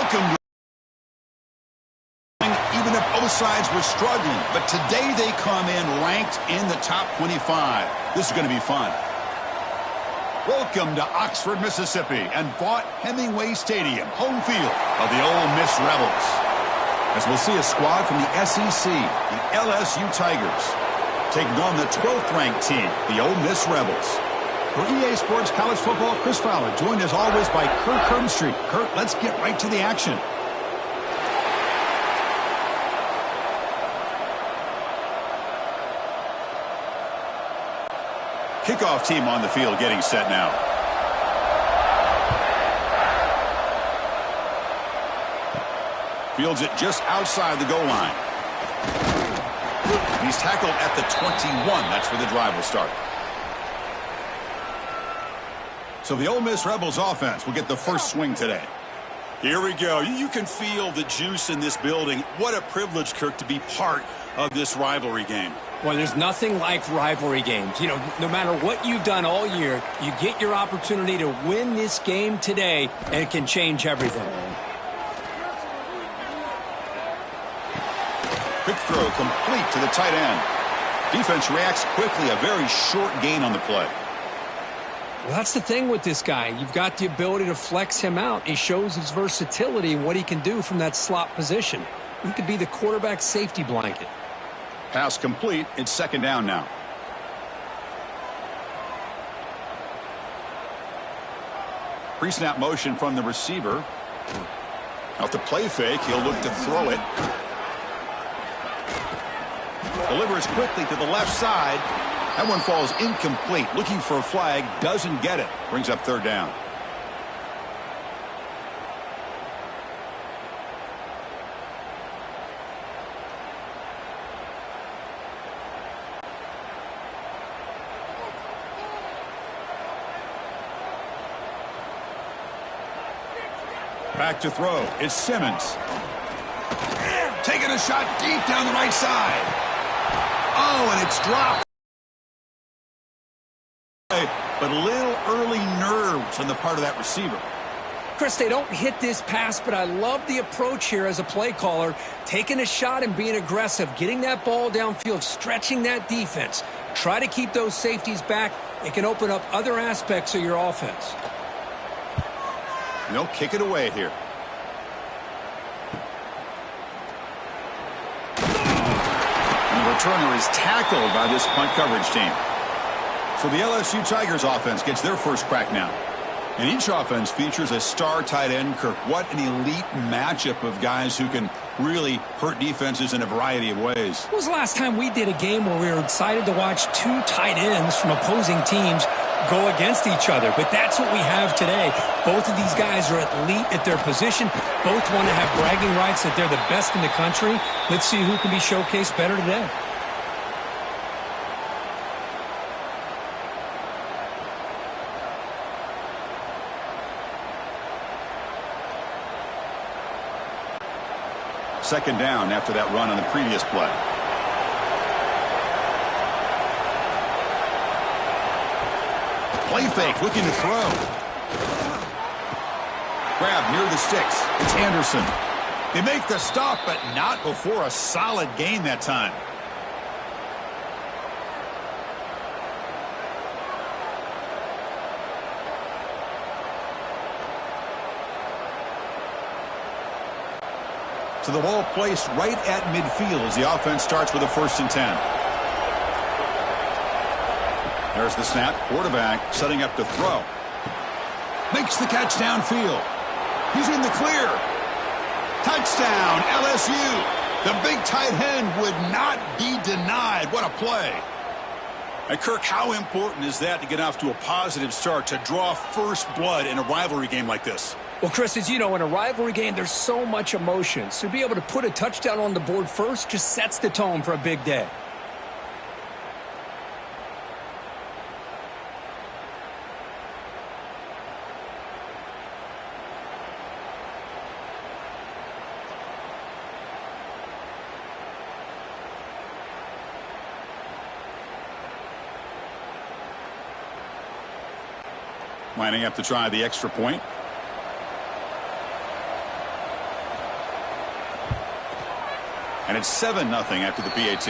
Welcome. Even if both sides were struggling, but today they come in ranked in the top 25. This is going to be fun. Welcome to Oxford, Mississippi, and Vaught Hemingway Stadium, home field of the Ole Miss Rebels. As we'll see a squad from the SEC, the LSU Tigers, taking on the 12th-ranked team, the Ole Miss Rebels. For EA Sports College Football, Chris Fowler, joined as always by Kirk Hermstreet. Kirk, let's get right to the action. Kickoff team on the field getting set now. Fields it just outside the goal line. He's tackled at the 21. That's where the drive will start. So the Ole Miss Rebels offense will get the first swing today. Here we go. You can feel the juice in this building. What a privilege, Kirk, to be part of this rivalry game. Well, there's nothing like rivalry games. You know, no matter what you've done all year, you get your opportunity to win this game today, and it can change everything. Quick throw complete to the tight end. Defense reacts quickly, a very short gain on the play. Well, that's the thing with this guy. You've got the ability to flex him out. He shows his versatility and what he can do from that slot position. He could be the quarterback safety blanket. Pass complete. It's second down now. Pre-snap motion from the receiver. Off the play fake, he'll look to throw it. Delivers quickly to the left side. That one falls incomplete. Looking for a flag, doesn't get it. Brings up third down. Back to throw. It's Simmons. Taking a shot deep down the right side. Oh, and it's dropped. But a little early nerves on the part of that receiver. Chris, they don't hit this pass, but I love the approach here as a play caller. Taking a shot and being aggressive, getting that ball downfield, stretching that defense. Try to keep those safeties back. It can open up other aspects of your offense. They'll kick it away here. The returner is tackled by this punt coverage team. So the LSU Tigers offense gets their first crack now. And each offense features a star tight end, Kirk. What an elite matchup of guys who can really hurt defenses in a variety of ways. When was the last time we did a game where we were excited to watch two tight ends from opposing teams go against each other? But that's what we have today. Both of these guys are elite at their position. Both want to have bragging rights that they're the best in the country. Let's see who can be showcased better today. Second down after that run on the previous play. Play fake, looking to throw. Grab near the sticks. It's Anderson. They make the stop, but not before a solid gain that time. So the ball placed right at midfield as the offense starts with a 1st and 10. There's the snap. Quarterback setting up to throw. Makes the catch downfield. He's in the clear. Touchdown, LSU. The big tight end would not be denied. What a play. And Kirk, how important is that to get off to a positive start, to draw first blood in a rivalry game like this? Well, Chris, as you know, in a rivalry game, there's so much emotion. So to be able to put a touchdown on the board first just sets the tone for a big day. Lining up to try the extra point. And it's 7-0 after the PAT.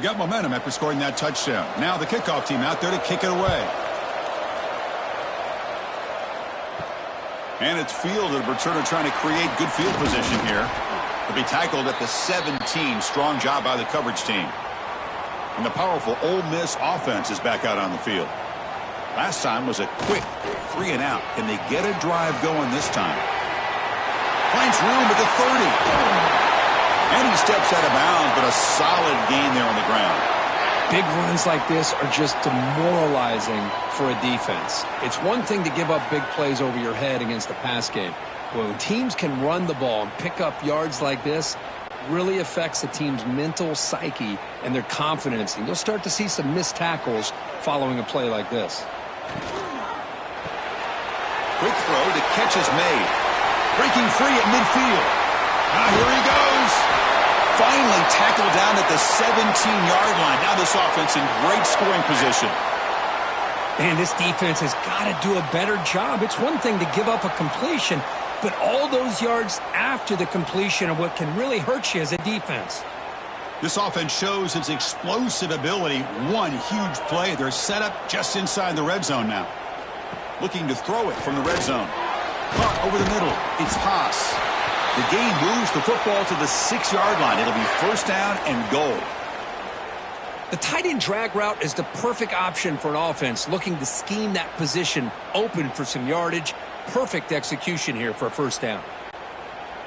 Got momentum after scoring that touchdown. Now the kickoff team out there to kick it away. And it's fielded. Returner trying to create good field position here. He'll be tackled at the 17. Strong job by the coverage team. And the powerful Ole Miss offense is back out on the field. Last time was a quick 3 and out. Can they get a drive going this time? Finds room at the 30. And he steps out of bounds, but a solid gain there on the ground. Big runs like this are just demoralizing for a defense. It's one thing to give up big plays over your head against the pass game. When teams can run the ball and pick up yards like this, it really affects the team's mental psyche and their confidence. And you'll start to see some missed tackles following a play like this. Quick throw, the catch is made. Breaking free at midfield. Here he goes. Finally tackled down at the 17-yard line. Now this offense in great scoring position. Man, this defense has got to do a better job. It's one thing to give up a completion, but all those yards after the completion are what can really hurt you as a defense. This offense shows its explosive ability. One huge play. They're set up just inside the red zone now. Looking to throw it from the red zone. Caught over the middle. It's Haas. The game moves the football to the 6-yard line. It'll be first down and goal. The tight end drag route is the perfect option for an offense looking to scheme that position open for some yardage. Perfect execution here for a first down.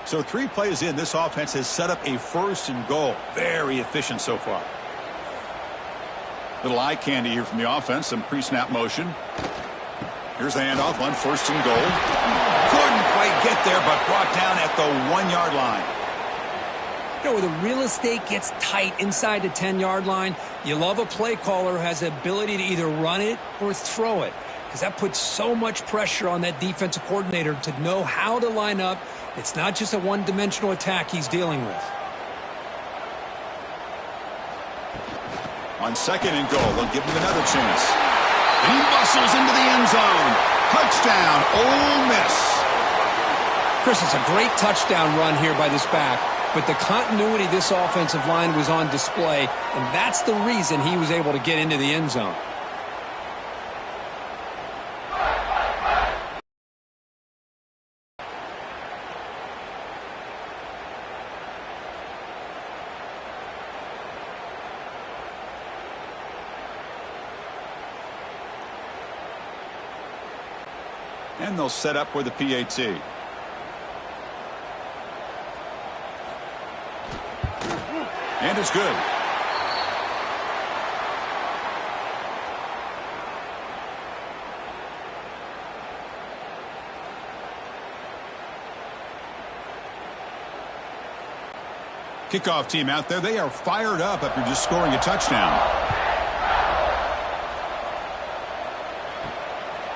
So 3 plays in, this offense has set up a first and goal. Very efficient so far. Little eye candy here from the offense. Some pre-snap motion. Here's the handoff on first and goal. Couldn't quite get there, but brought down at the 1-yard line. You know, where the real estate gets tight inside the 10-yard line, you love a play caller who has the ability to either run it or throw it, because that puts so much pressure on that defensive coordinator to know how to line up. It's not just a one-dimensional attack he's dealing with. On second and goal, they'll give him another chance. And he bustles into the end zone. Touchdown, Ole Miss. Chris, it's a great touchdown run here by this back, but the continuity of this offensive line was on display, and that's the reason he was able to get into the end zone. And they'll set up for the PAT. And it's good. Kickoff team out there. They are fired up after just scoring a touchdown.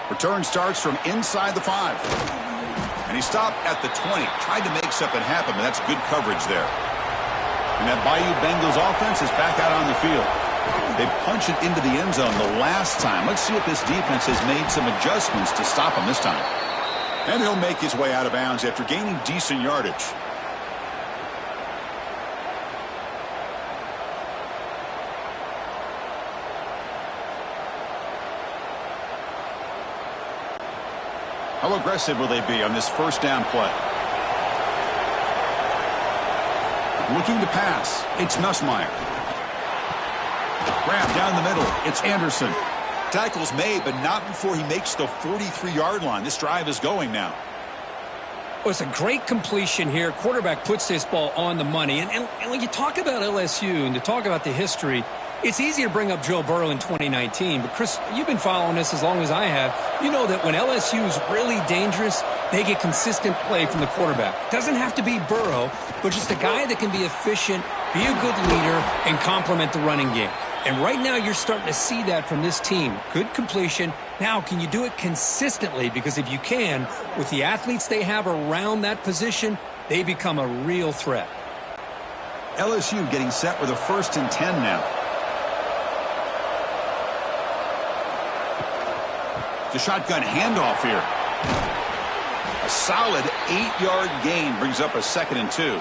Return starts from inside the 5. And he stopped at the 20. Tried to make something happen, but that's good coverage there. And that Bayou Bengals offense is back out on the field. They punched it into the end zone the last time. Let's see if this defense has made some adjustments to stop him this time. And he'll make his way out of bounds after gaining decent yardage. How aggressive will they be on this first down play? Looking to pass. It's Nussmeier. Grab down the middle. It's Anderson. Tackle's made, but not before he makes the 43-yard line. This drive is going now. Well, it's a great completion here. Quarterback puts this ball on the money. And when you talk about LSU and to talk about the history, it's easy to bring up Joe Burrow in 2019. But, Chris, you've been following this as long as I have. You know that when LSU is really dangerous, they get consistent play from the quarterback. Doesn't have to be Burrow, but just a guy that can be efficient, be a good leader, and complement the running game. And right now you're starting to see that from this team. Good completion. Now, can you do it consistently? Because if you can, with the athletes they have around that position, they become a real threat. LSU getting set with a 1st and 10 now. The shotgun handoff here. A solid 8-yard gain brings up a 2nd and 2.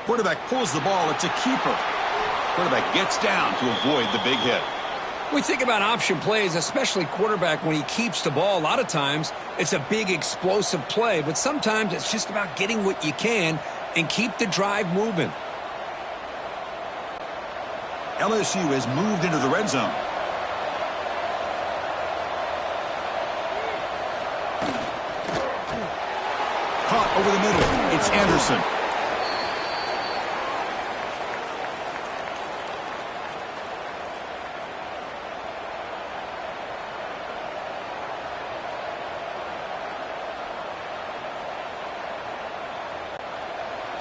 Quarterback pulls the ball. It's a keeper. Quarterback gets down to avoid the big hit. We think about option plays, especially quarterback when he keeps the ball. A lot of times it's a big explosive play, but sometimes it's just about getting what you can and keep the drive moving. LSU has moved into the red zone. Caught over the middle. It's Anderson.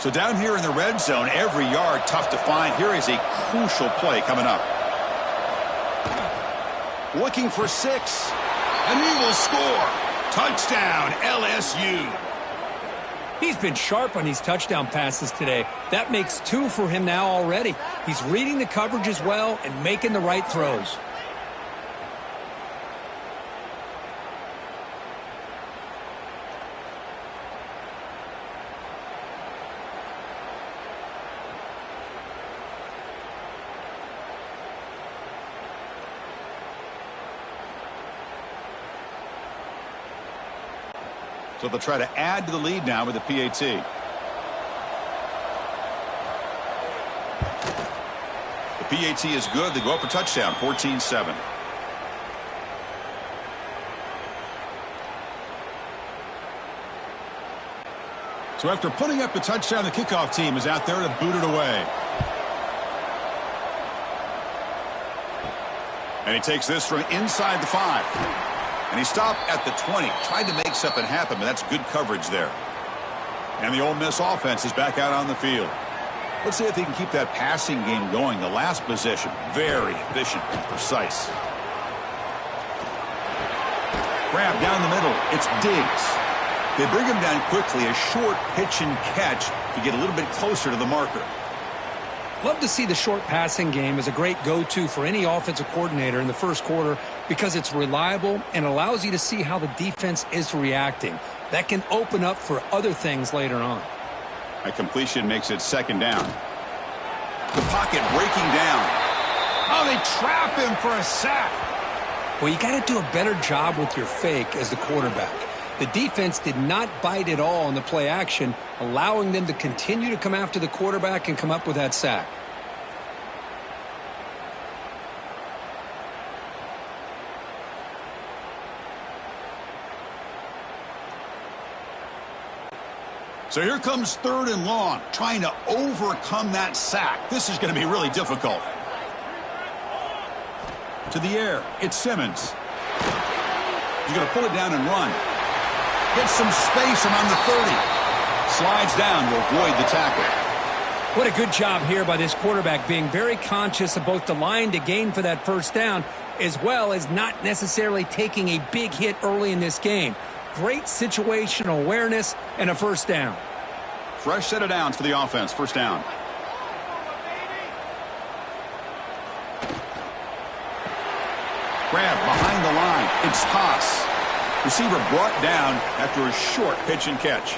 So down here in the red zone, every yard tough to find. Here is a crucial play coming up. Looking for 6. And he will score. Touchdown, LSU. He's been sharp on these touchdown passes today. That makes 2 for him now already. He's reading the coverage as well and making the right throws. So they'll try to add to the lead now with the PAT. The PAT is good. They go up a touchdown, 14-7. So after putting up the touchdown, the kickoff team is out there to boot it away. And he takes this from inside the 5. And he stopped at the 20. Tried to make something happen, but that's good coverage there. And the Ole Miss offense is back out on the field. Let's see if they can keep that passing game going. The last possession, very efficient and precise. Grab down the middle. It's Diggs. They bring him down quickly. A short pitch and catch to get a little bit closer to the marker. Love to see the short passing game as a great go-to for any offensive coordinator in the first quarter because it's reliable and allows you to see how the defense is reacting. That can open up for other things later on. A completion makes it 2nd down. The pocket breaking down. Oh, they trap him for a sack. Well, you got to do a better job with your fake as the quarterback. The defense did not bite at all on the play action, allowing them to continue to come after the quarterback and come up with that sack. So here comes 3rd and long, trying to overcome that sack. This is going to be really difficult. To the air, it's Simmons. He's going to pull it down and run. Gets some space around the 30. Slides down to avoid the tackle. What a good job here by this quarterback, being very conscious of both the line to gain for that first down, as well as not necessarily taking a big hit early in this game. Great situational awareness and a first down. Fresh set of downs for the offense. First down. Grab behind the line. It's toss. Receiver brought down after a short pitch and catch.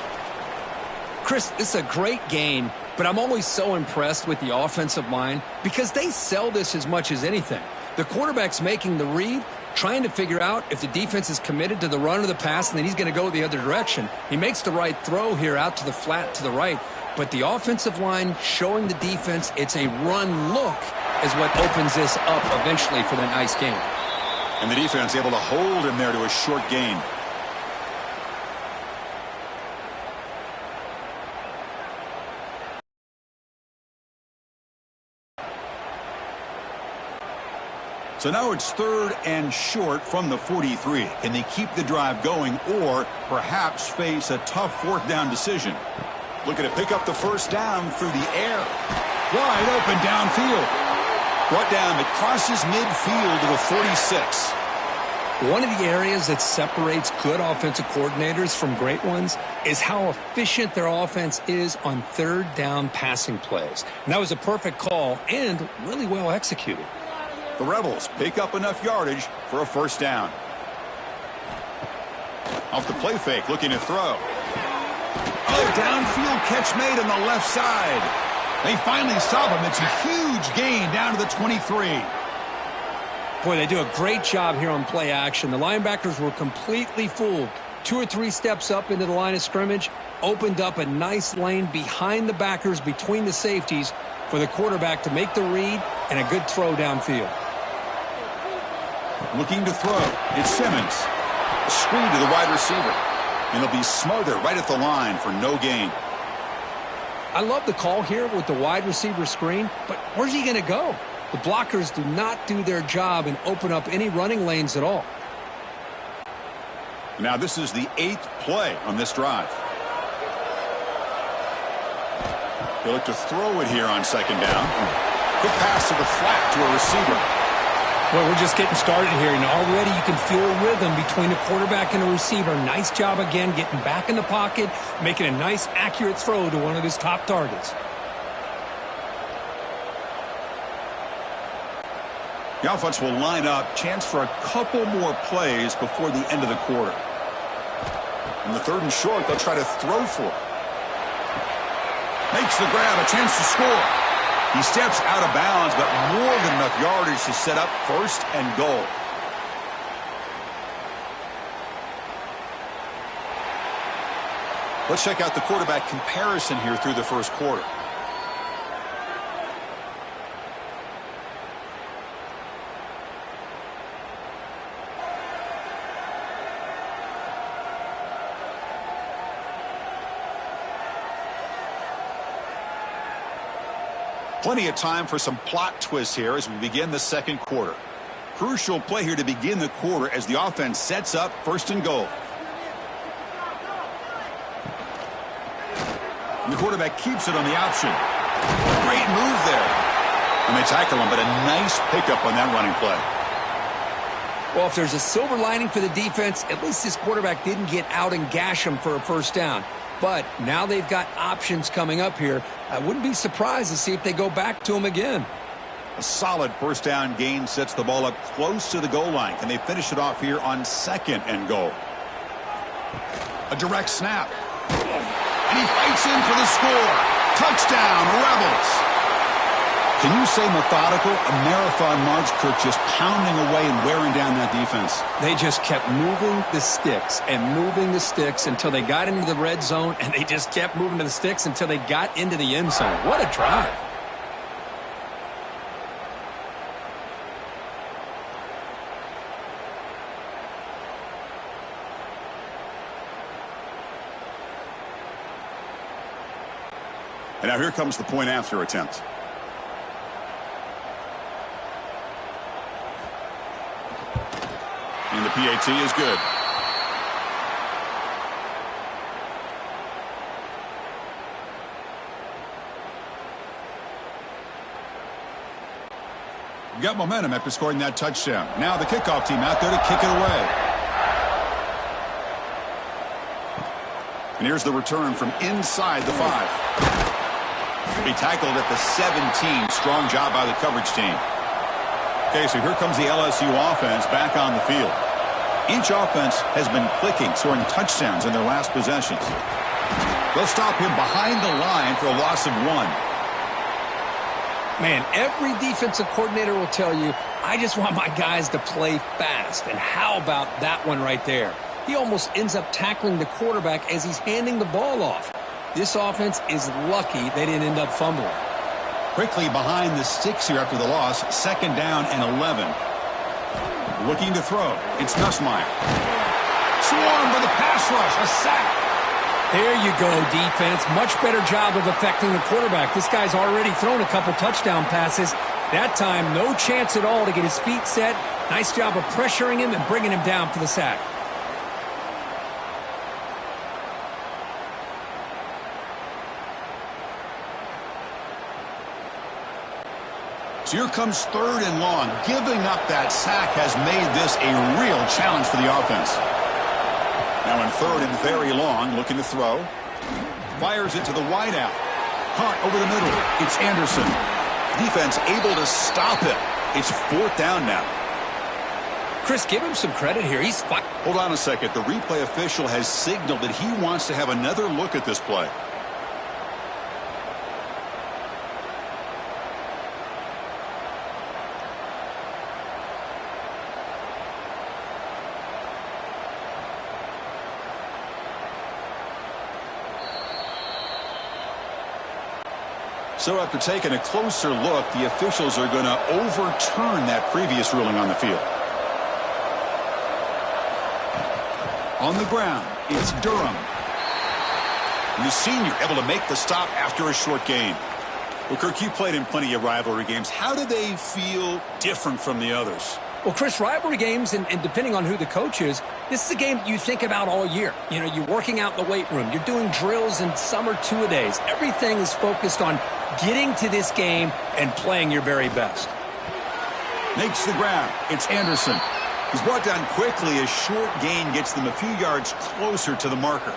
Chris, this is a great game, but I'm always so impressed with the offensive line because they sell this as much as anything. The quarterback's making the read, trying to figure out if the defense is committed to the run or the pass, and then he's going to go the other direction. He makes the right throw here out to the flat to the right, but the offensive line showing the defense it's a run look is what opens this up eventually for that nice game. And the defense able to hold him there to a short gain. So now it's 3rd and short from the 43. Can they keep the drive going or perhaps face a tough 4th down decision? Looking to pick up the first down through the air. Wide open downfield. Brought down across midfield to the 46. One of the areas that separates good offensive coordinators from great ones is how efficient their offense is on third down passing plays. And that was a perfect call and really well executed. The Rebels pick up enough yardage for a first down. Off the play fake, looking to throw. Oh, downfield catch made on the left side. They finally stop him. It's a huge gain down to the 23. Boy, they do a great job here on play action. The linebackers were completely fooled. 2 or 3 steps up into the line of scrimmage, opened up a nice lane behind the backers, between the safeties, for the quarterback to make the read and a good throw downfield. Looking to throw. It's Simmons. A screen to the wide receiver. And he'll be smothered right at the line for no gain. I love the call here with the wide receiver screen, but where's he going to go? The blockers do not do their job and open up any running lanes at all. Now this is the 8th play on this drive. They look to throw it here on second down. Quick pass to the flat to a receiver. Well, we're just getting started here, and already you can feel a rhythm between a quarterback and a receiver. Nice job again getting back in the pocket, making a nice, accurate throw to one of his top targets. The offense will line up. Chance for a couple more plays before the end of the quarter. On the 3rd and short, they'll try to throw for it. Makes the grab, a chance to score. He steps out of bounds, but more than enough yardage to set up 1st and goal. Let's check out the quarterback comparison here through the first quarter. Plenty of time for some plot twists here as we begin the second quarter. Crucial play here to begin the quarter as the offense sets up 1st and goal. And the quarterback keeps it on the option. Great move there. And they tackle him, but a nice pickup on that running play. Well, if there's a silver lining for the defense, at least this quarterback didn't get out and gash him for a first down. But now they've got options coming up here. I wouldn't be surprised to see if they go back to him again. A solid first down gain sets the ball up close to the goal line. Can they finish it off here on 2nd and goal? A direct snap. And he fights in for the score. Touchdown, Rebels. Can you say methodical? A marathon march, Kirk, just pounding away and wearing down that defense. They just kept moving the sticks and moving the sticks until they got into the red zone, and they just kept moving to the sticks until they got into the end zone. What a drive. And now here comes the point after attempt. And the PAT is good. Got momentum after scoring that touchdown. Now the kickoff team out there to kick it away. And here's the return from inside the 5. He tackled at the 17. Strong job by the coverage team. Okay, so here comes the LSU offense back on the field. Each offense has been clicking, scoring touchdowns in their last possessions. They'll stop him behind the line for a loss of 1. Man, every defensive coordinator will tell you, I just want my guys to play fast. And how about that one right there? He almost ends up tackling the quarterback as he's handing the ball off. This offense is lucky they didn't end up fumbling. Quickly behind the sticks here after the loss. 2nd down and 11. Looking to throw. It's Nussmeier. Swarm for the pass rush. A sack. There you go, defense. Much better job of affecting the quarterback. This guy's already thrown a couple touchdown passes. That time, no chance at all to get his feet set. Nice job of pressuring him and bringing him down for the sack. So here comes 3rd and long. Giving up that sack has made this a real challenge for the offense. Now in 3rd and very long, looking to throw. Fires it to the wideout. Caught over the middle. It's Anderson. Defense able to stop it. It's 4th down now. Chris, give him some credit here. Hold on a second. The replay official has signaled that he wants to have another look at this play. So after taking a closer look, the officials are going to overturn that previous ruling on the field. On the ground, it's Durham. The senior able to make the stop after a short gain. Well, Kirk, you played in plenty of rivalry games. How do they feel different from the others? Well, Chris, rivalry games, and depending on who the coach is, this is a game you think about all year. You know, you're working out in the weight room. You're doing drills and some or two-a-days. Everything is focused on getting to this game and playing your very best. Makes the grab. It's Anderson. He's brought down quickly. A short gain gets them a few yards closer to the marker.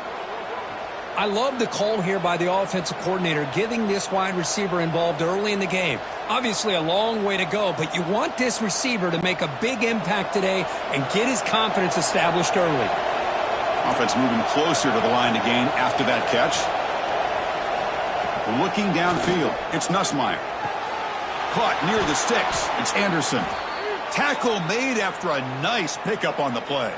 I love the call here by the offensive coordinator, getting this wide receiver involved early in the game. Obviously a long way to go, but you want this receiver to make a big impact today and get his confidence established early. Offense moving closer to the line to gain after that catch. Looking downfield, it's Nussmeier. Caught near the sticks, it's Anderson. Tackle made after a nice pickup on the play.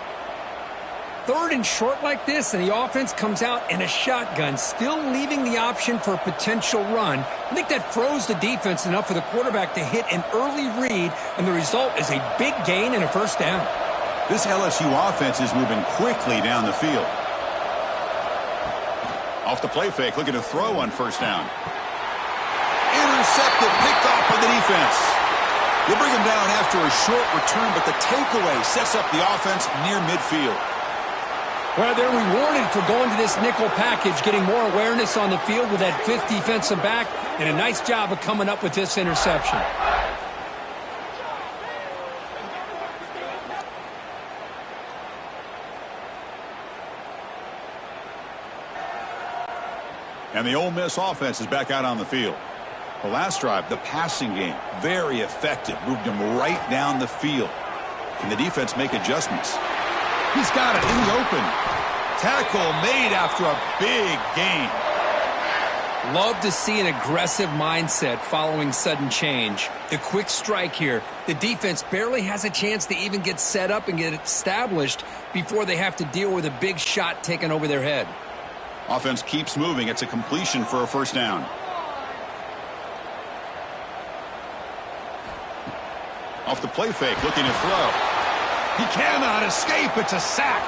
3rd and short like this, and the offense comes out in a shotgun, still leaving the option for a potential run. I think that froze the defense enough for the quarterback to hit an early read, and the result is a big gain and a 1st down. This LSU offense is moving quickly down the field. Off the play fake, looking to throw on 1st down. Intercepted, picked off by the defense. They bring him down after a short return, but the takeaway sets up the offense near midfield. Well, they're rewarded for going to this nickel package, getting more awareness on the field with that 5th defensive back, and a nice job of coming up with this interception. And the Ole Miss offense is back out on the field. The last drive, the passing game, very effective. Moved them right down the field. Can the defense make adjustments? He's got it in the open. Tackle made after a big gain. Love to see an aggressive mindset following sudden change. The quick strike here. The defense barely has a chance to even get set up and get established before they have to deal with a big shot taken over their head. Offense keeps moving. It's a completion for a 1st down. Off the play fake, looking to throw. He cannot escape. It's a sack.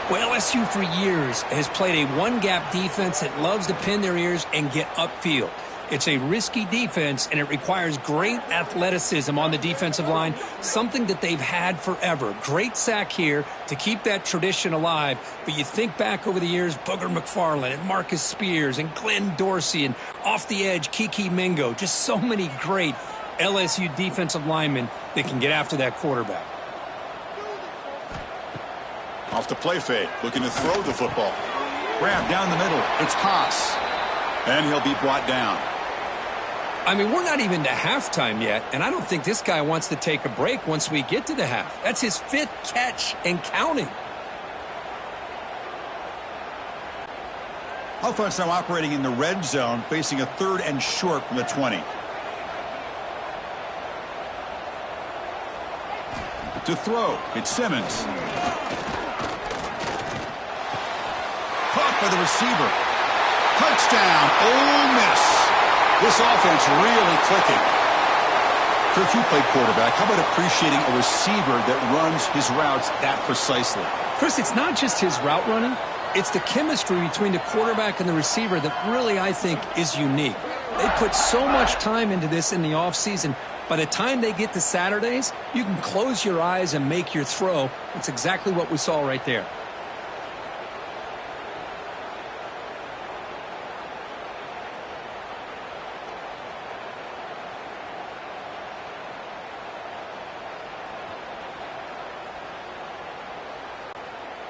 Well, LSU for years has played a one-gap defense that loves to pin their ears and get upfield. It's a risky defense, and it requires great athleticism on the defensive line, something that they've had forever. Great sack here to keep that tradition alive. But you think back over the years, Booger McFarland and Marcus Spears and Glenn Dorsey and off the edge, Kiki Mingo. Just so many great LSU defensive linemen that can get after that quarterback. Off the play fake, looking to throw the football. Grab down the middle. It's Pass. And he'll be brought down. I mean, we're not even to halftime yet, and I don't think this guy wants to take a break once we get to the half. That's his 5th catch and counting. Offense now operating in the red zone, facing a 3rd and short from the 20. To throw, it's Simmons. Caught by the receiver. Touchdown, Ole Miss. This offense really clicking. Kirk, you played quarterback. How about appreciating a receiver that runs his routes that precisely? Chris, it's not just his route running. It's the chemistry between the quarterback and the receiver that really, I think, is unique. They put so much time into this in the offseason. By the time they get to Saturdays, you can close your eyes and make your throw. That's exactly what we saw right there.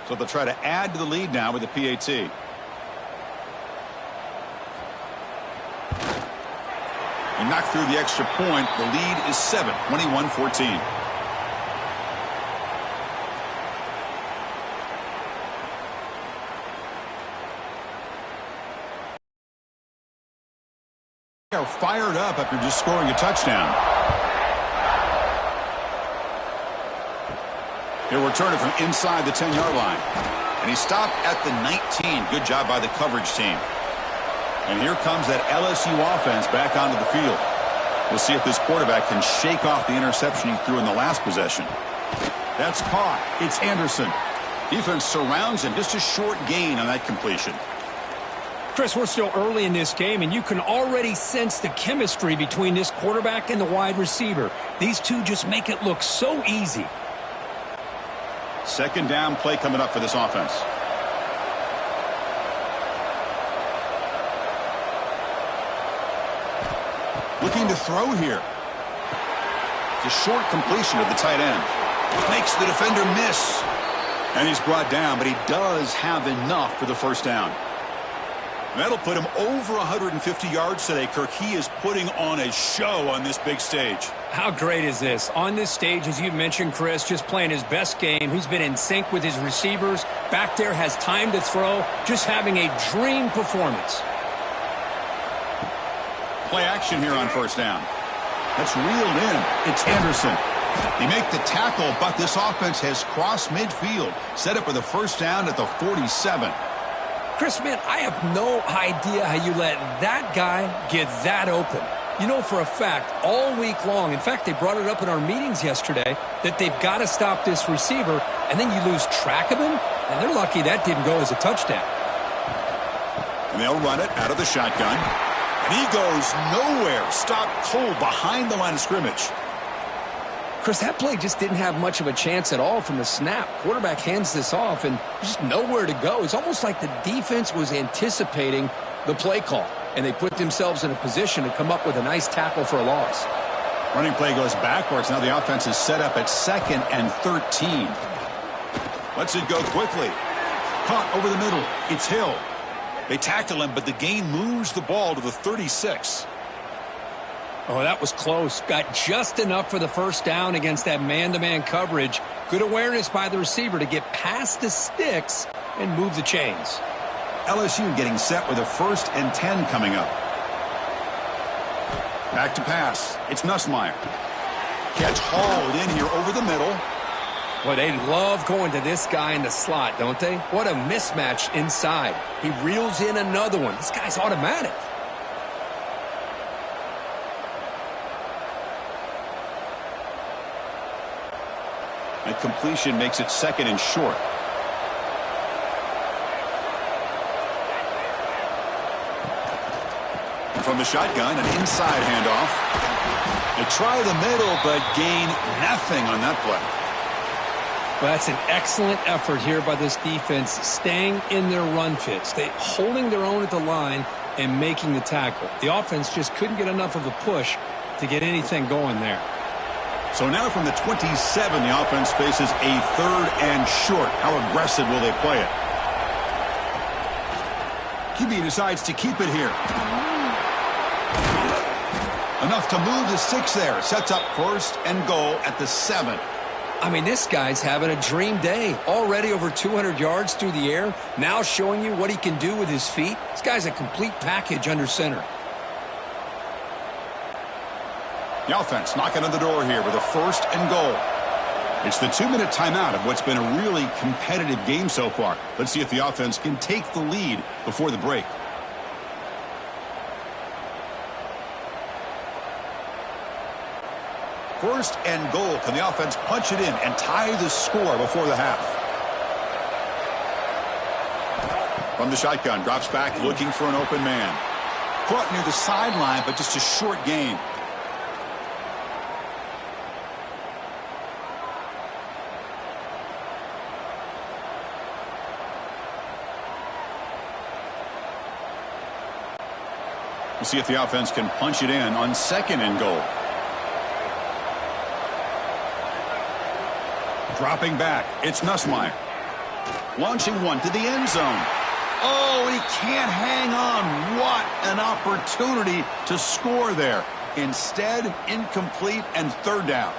So they'll try to add to the lead now with the PAT. And knocked through the extra point. The lead is 7, 21-14. They are fired up after just scoring a touchdown. He'll return it from inside the 10-yard line. And he stopped at the 19. Good job by the coverage team. And here comes that LSU offense back onto the field. We'll see if this quarterback can shake off the interception he threw in the last possession. That's caught. It's Anderson. Defense surrounds him. Just a short gain on that completion. Chris, we're still early in this game, and you can already sense the chemistry between this quarterback and the wide receiver. These two just make it look so easy. Second down play coming up for this offense. Looking to throw here. It's a short completion of the tight end. Makes the defender miss. And he's brought down, but he does have enough for the first down. That'll put him over 150 yards today, Kirk. He is putting on a show on this big stage. How great is this? On this stage, as you mentioned, Chris, just playing his best game. He's been in sync with his receivers. Back there, has time to throw. Just having a dream performance. Play action here on first down. That's reeled in. It's Anderson. He make the tackle, but this offense has crossed midfield. Set up with a first down at the 47. Chris, man, I have no idea how you let that guy get that open. You know for a fact, all week long, in fact, they brought it up in our meetings yesterday, that they've got to stop this receiver, and then you lose track of him, and they're lucky that didn't go as a touchdown. And they'll run it out of the shotgun. And he goes nowhere. Stopped cold behind the line of scrimmage. Chris, that play just didn't have much of a chance at all from the snap. Quarterback hands this off and just nowhere to go. It's almost like the defense was anticipating the play call, and they put themselves in a position to come up with a nice tackle for a loss. Running play goes backwards. Now the offense is set up at 2nd and 13. Lets it go quickly. Caught over the middle. It's Hill. They tackle him, but the gain moves the ball to the 36. Oh, that was close. Got just enough for the first down against that man-to-man coverage. Good awareness by the receiver to get past the sticks and move the chains. LSU getting set with a 1st and 10 coming up. Back to pass. It's Nussmeier. Catch hauled in here over the middle. Well, they love going to this guy in the slot, don't they? What a mismatch inside. He reels in another one. This guy's automatic. And completion makes it 2nd and short. And from the shotgun, an inside handoff. They try the middle, but gain nothing on that play. Well, that's an excellent effort here by this defense, staying in their run fits. They holding their own at the line and making the tackle. The offense just couldn't get enough of a push to get anything going there. So now from the 27, the offense faces a 3rd and short. How aggressive will they play it? QB decides to keep it here. Enough to move the 6 there. Sets up 1st and goal at the 7. I mean, this guy's having a dream day. Already over 200 yards through the air. Now showing you what he can do with his feet. This guy's a complete package under center. The offense knocking on the door here with a 1st and goal. It's the 2-minute timeout of what's been a really competitive game so far. Let's see if the offense can take the lead before the break. First and goal. Can the offense punch it in and tie the score before the half? From the shotgun, drops back looking for an open man. Caught near the sideline, but just a short gain. We'll see if the offense can punch it in on 2nd and goal. Dropping back, it's Nussmeier. Launching one to the end zone. Oh, he can't hang on. What an opportunity to score there. Instead, incomplete and third down.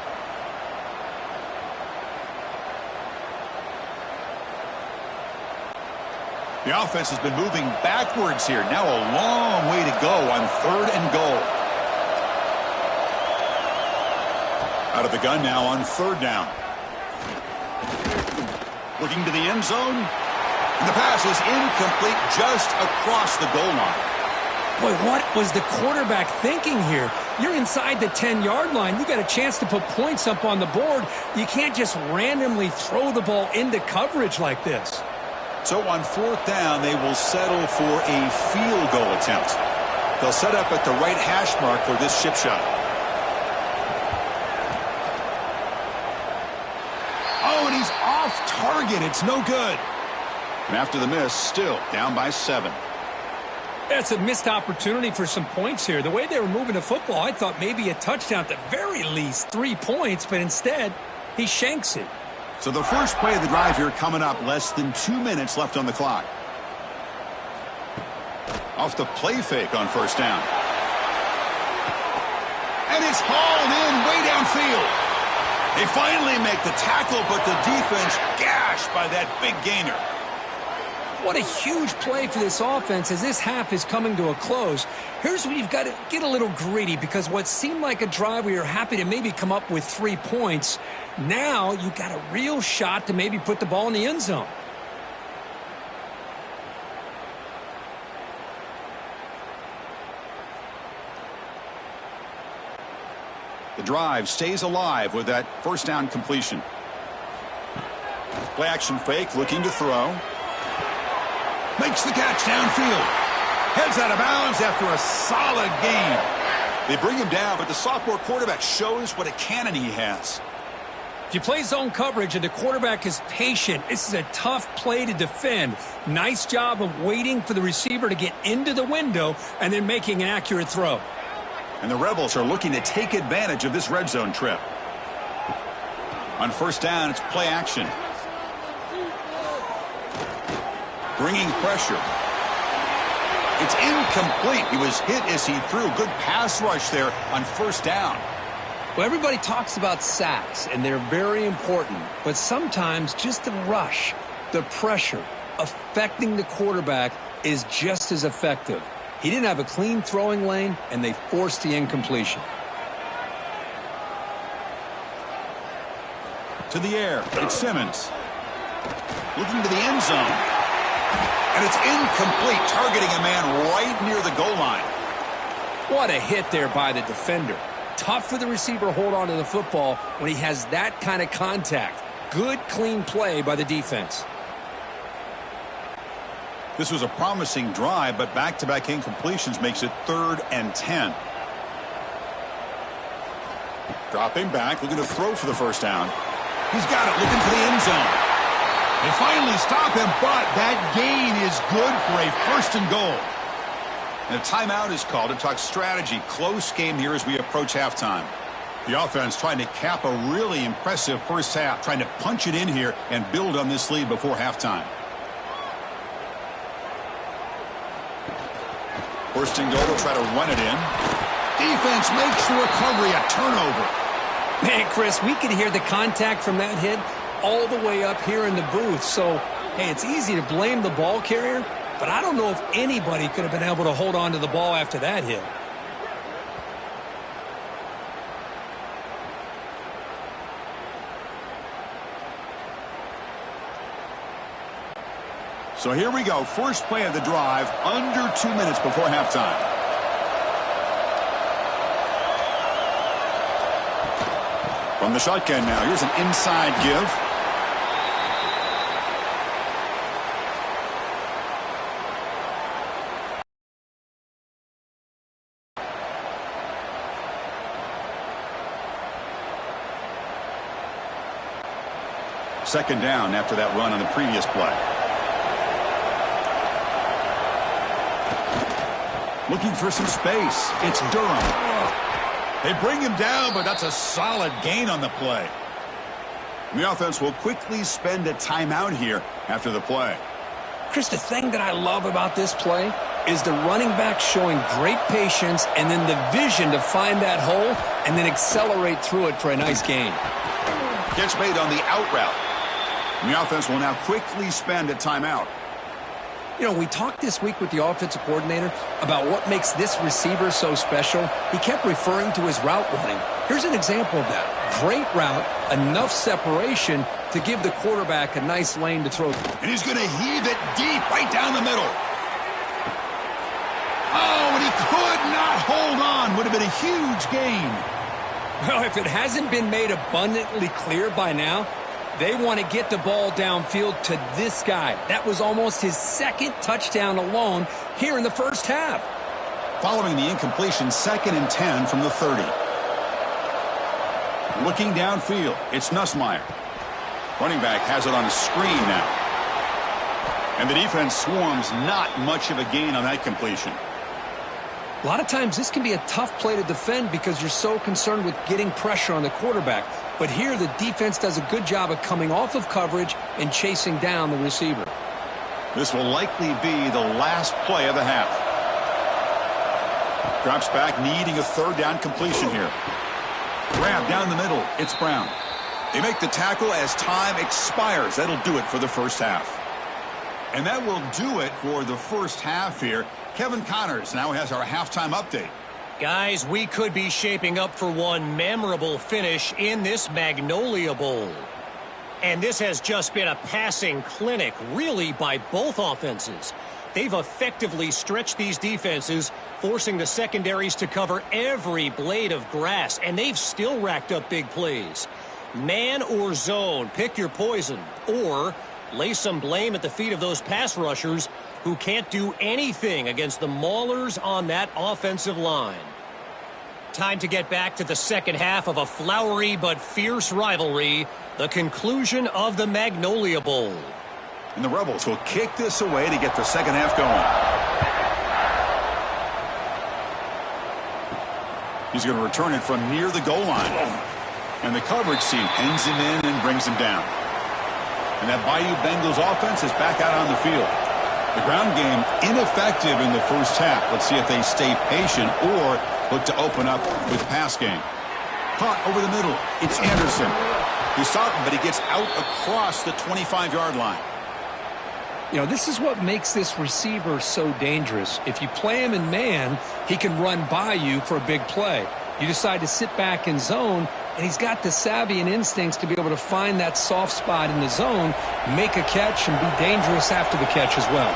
The offense has been moving backwards here. Now a long way to go on third and goal. Out of the gun now on third down. Looking to the end zone. And the pass is incomplete just across the goal line. Boy, what was the quarterback thinking here? You're inside the 10-yard line. You got a chance to put points up on the board. You can't just randomly throw the ball into coverage like this. So on fourth down, they will settle for a field goal attempt. They'll set up at the right hash mark for this chip shot. Oh, and he's off target. It's no good. And after the miss, still down by 7. That's a missed opportunity for some points here. The way they were moving the football, I thought maybe a touchdown, at the very least 3 points, but instead, he shanks it. So the first play of the drive here coming up, less than 2 minutes left on the clock. Off the play fake on first down. And it's hauled in way downfield. They finally make the tackle, but the defense gashed by that big gainer. What a huge play for this offense as this half is coming to a close. Here's where you've got to get a little greedy, because what seemed like a drive where you're happy to maybe come up with 3 points, now you've got a real shot to maybe put the ball in the end zone. The drive stays alive with that first down completion. Play action fake, looking to throw. Makes the catch downfield. Heads out of bounds after a solid gain. They bring him down, but the sophomore quarterback shows what a cannon he has. If you play zone coverage and the quarterback is patient, this is a tough play to defend. Nice job of waiting for the receiver to get into the window and then making an accurate throw. And the Rebels are looking to take advantage of this red zone trip. On first down, it's play action. Bringing pressure. It's incomplete. He was hit as he threw. Good pass rush there on first down. Well, everybody talks about sacks, and they're very important. But sometimes just the rush, the pressure, affecting the quarterback is just as effective. He didn't have a clean throwing lane, and they forced the incompletion. To the air. It's Simmons. Looking to the end zone. And it's incomplete, targeting a man right near the goal line. What a hit there by the defender. Tough for the receiver to hold on to the football when he has that kind of contact. Good, clean play by the defense. This was a promising drive, but back-to-back incompletions makes it 3rd and 10. Dropping back, looking to throw for the first down. He's got it, looking for the end zone. They finally stop him, but that gain is good for a 1st and goal. And a timeout is called to talk strategy. Close game here as we approach halftime. The offense trying to cap a really impressive first half, trying to punch it in here and build on this lead before halftime. 1st and goal, will try to run it in. Defense makes the recovery, a turnover. Man, Chris, we could hear the contact from that hit all the way up here in the booth. So, hey, it's easy to blame the ball carrier, but I don't know if anybody could have been able to hold on to the ball after that hit. So here we go. First play of the drive, under 2 minutes before halftime. From the shotgun now, here's an inside give. Second down after that run on the previous play. Looking for some space. It's Durham. They bring him down, but that's a solid gain on the play. The offense will quickly spend a timeout here after the play. Chris, the thing that I love about this play is the running back showing great patience and then the vision to find that hole and then accelerate through it for a nice gain. Catch made on the out route. And the offense will now quickly spend a timeout. You know, we talked this week with the offensive coordinator about what makes this receiver so special. He kept referring to his route running. Here's an example of that. Great route, enough separation to give the quarterback a nice lane to throw. And he's going to heave it deep right down the middle. Oh, and he could not hold on. Would have been a huge gain. Well, if it hasn't been made abundantly clear by now, they want to get the ball downfield to this guy. That was almost his second touchdown alone here in the first half. Following the incompletion, 2nd and 10 from the 30. Looking downfield, it's Nussmeier. Running back has it on a screen now. And the defense swarms, not much of a gain on that completion. A lot of times this can be a tough play to defend because you're so concerned with getting pressure on the quarterback. But here the defense does a good job of coming off of coverage and chasing down the receiver. This will likely be the last play of the half. Drops back, needing a 3rd down completion here. Grab down the middle. It's Brown. They make the tackle as time expires. That'll do it for the first half. And that will do it for the first half here. Kevin Connors now has our halftime update. Guys, we could be shaping up for one memorable finish in this Magnolia Bowl. And this has just been a passing clinic, really, by both offenses. They've effectively stretched these defenses, forcing the secondaries to cover every blade of grass, and they've still racked up big plays. Man or zone, pick your poison, or lay some blame at the feet of those pass rushers who can't do anything against the maulers on that offensive line. Time to get back to the second half of a flowery but fierce rivalry, the conclusion of the Magnolia Bowl. And the Rebels will kick this away to get the second half going. He's going to return it from near the goal line. And the coverage team pins him in and brings him down. And that Bayou Bengals offense is back out on the field. The ground game ineffective in the first half. Let's see if they stay patient or look to open up with pass game. Caught over the middle. It's Anderson. He saw it, but he gets out across the 25-yard line. You know, this is what makes this receiver so dangerous. If you play him in man, he can run by you for a big play. You decide to sit back in zone, and he's got the savvy and instincts to be able to find that soft spot in the zone, make a catch, and be dangerous after the catch as well.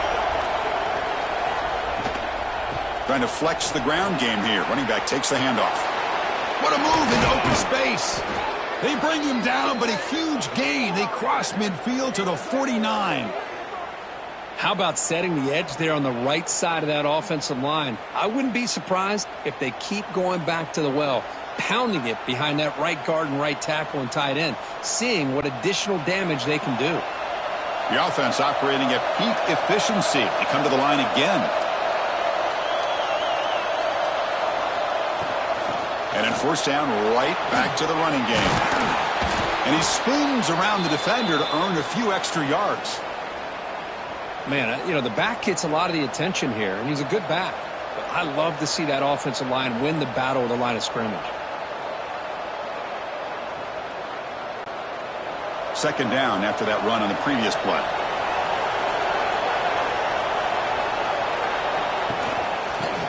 Trying to flex the ground game here. Running back takes the handoff. What a move into open space. They bring him down, but a huge gain. They cross midfield to the 49. How about setting the edge there on the right side of that offensive line? I wouldn't be surprised if they keep going back to the well, pounding it behind that right guard and right tackle and tight end, seeing what additional damage they can do. The offense operating at peak efficiency. They come to the line again. And in first down, right back to the running game. And he spoons around the defender to earn a few extra yards. Man, you know, the back gets a lot of the attention here, and he's a good back. But I love to see that offensive line win the battle of the line of scrimmage. Second down after that run on the previous play.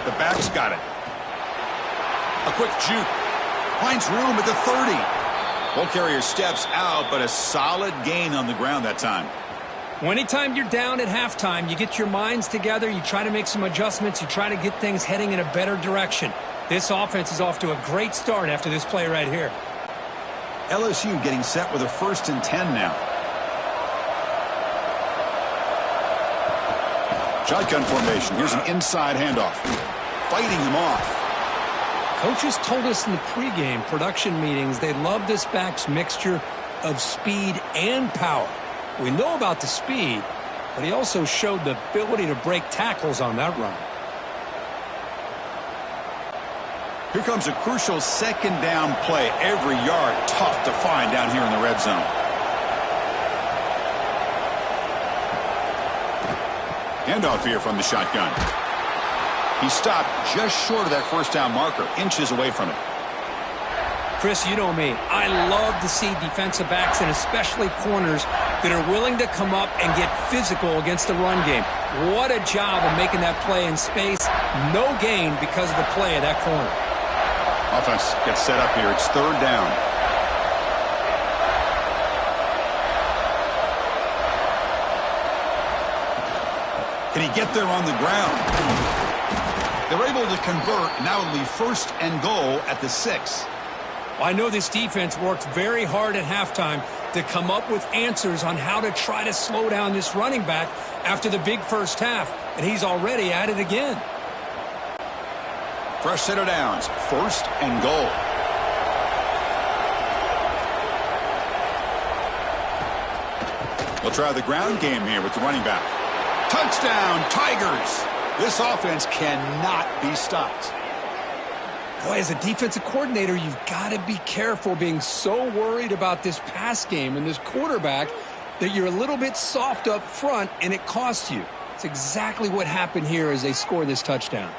The back's got it. A quick juke. Finds room at the 30. Ball carrier steps out, but a solid gain on the ground that time. Well, anytime you're down at halftime, you get your minds together, you try to make some adjustments, you try to get things heading in a better direction. This offense is off to a great start after this play right here. LSU getting set with a 1st and 10 now. Shotgun formation. Here's an inside handoff. Fighting him off. Coaches told us in the pregame production meetings they love this back's mixture of speed and power. We know about the speed, but he also showed the ability to break tackles on that run. Here comes a crucial second down play. Every yard tough to find down here in the red zone. Handoff here from the shotgun. He stopped just short of that first down marker, inches away from it. Chris, you know me. I love to see defensive backs and especially corners that are willing to come up and get physical against the run game. What a job of making that play in space. No gain because of the play of that corner. Offense gets set up here. It's third down. Can he get there on the ground? They're able to convert. Now it'll be first and goal at the 6. I know this defense worked very hard at halftime to come up with answers on how to try to slow down this running back after the big first half, and he's already at it again. Fresh set of downs, first and goal. They'll try the ground game here with the running back. Touchdown, Tigers! This offense cannot be stopped. Boy, as a defensive coordinator, you've got to be careful being so worried about this pass game and this quarterback that you're a little bit soft up front and it costs you. It's exactly what happened here as they score this touchdown.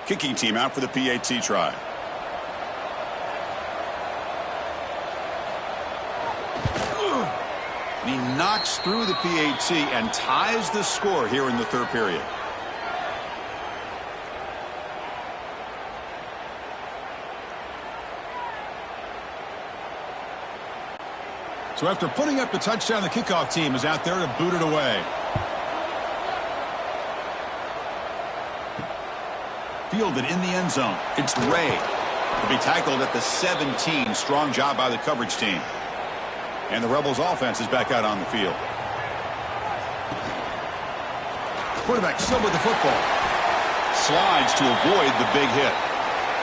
Kicking team out for the PAT try. And he knocks through the PAT and ties the score here in the third period. So after putting up the touchdown, the kickoff team is out there to boot it away. Fielded in the end zone. It's Ray. To be tackled at the 17. Strong job by the coverage team. And the Rebels offense is back out on the field. Quarterback still with the football. Slides to avoid the big hit.